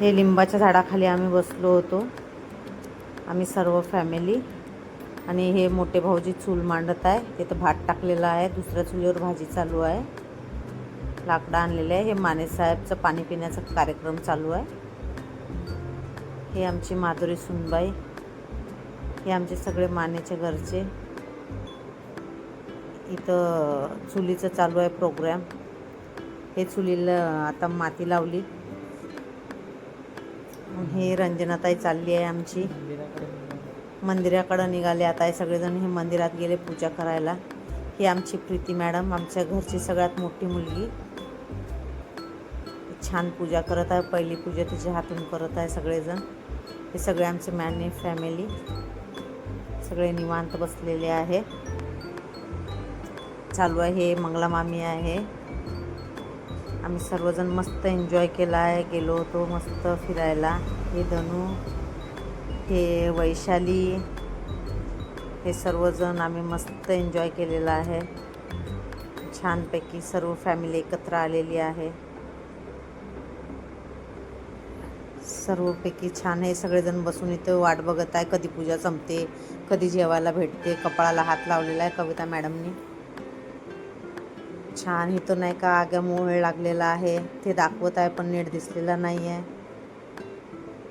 हे लिंबाच्या झाडाखाली आम्ही बसलो होतो, आम्ही सर्व फॅमिली. आणि हे मोठे भाऊजी चूल मांडत आहे. तिथं भात टाकलेला आहे, दुसऱ्या चुलीवर भाजी चालू आहे, लाकडं आणलेले आहे. हे माने साहेबचं पाणी पिण्याचा कार्यक्रम चालू आहे. हे आमची माधुरी सुनबाई, हे आमचे सगळे मानेचे घरचे. इथं चुलीचं चालू आहे प्रोग्राम. हे चुलीला आता माती लावली. हे रंजनाताई चालली आहे आमची, मंदिराकडं निघाले आता आहे सगळेजण. हे मंदिरात गेले पूजा करायला. ही आमची प्रीती मॅडम, आमच्या घरची सगळ्यात मोठी मुलगी, छान पूजा करत आहे. पहिली पूजा तिच्या हातून करत आहे सगळेजण. हे सगळे आमचे मॅने फॅमिली सगळे निवांत बसलेले आहे. चालू आहे. हे मंगला मामी आहे. आम्ही सर्वजण मस्त एन्जॉय केला आहे, गेलो होतो मस्त फिरायला. हे धनू, हे वैशाली, हे सर्वजण आम्ही मस्त एन्जॉय केलेला आहे. छानपैकी सर्व फॅमिली एकत्र आलेली आहे. सर्वपैकी छान आहे. सगळेजण बसून इथं वाट बघत आहे, कधी पूजा संपते, कधी जेवायला भेटते. कपाळाला हात लावलेला आहे कविता मॅडमनी. छान. इथं नाही का आग्यामोळ लागलेला आहे, ते दाखवत आहे पण नीट दिसलेला नाही आहे.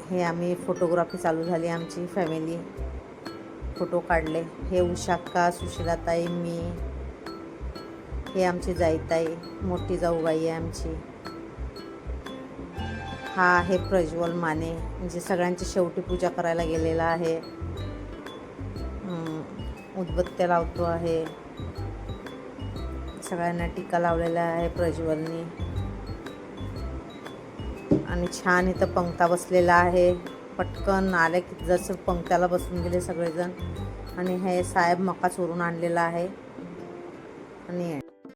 हे आम्ही फोटोग्राफी चालू झाली आमची फॅमिली, फोटो काढले. हे उषाक्का, सुशीलाताई, मी, हे आमची जाईताई, मोठी जाऊबाई आहे आमची. हा आहे प्रज्वल माने, म्हणजे सगळ्यांची शेवटी पूजा करायला गेलेला आहे. उदबत्त्या लावतो आहे, सगळ्यांना टीका लावलेला आहे प्रज्वलनी. आणि छान इथं पंक्ता बसलेला आहे. पटकन आले की जसं पंक्त्याला बसून गेले सगळेजण. आणि हे साहेब मका चोरून आणलेला आहे. आणि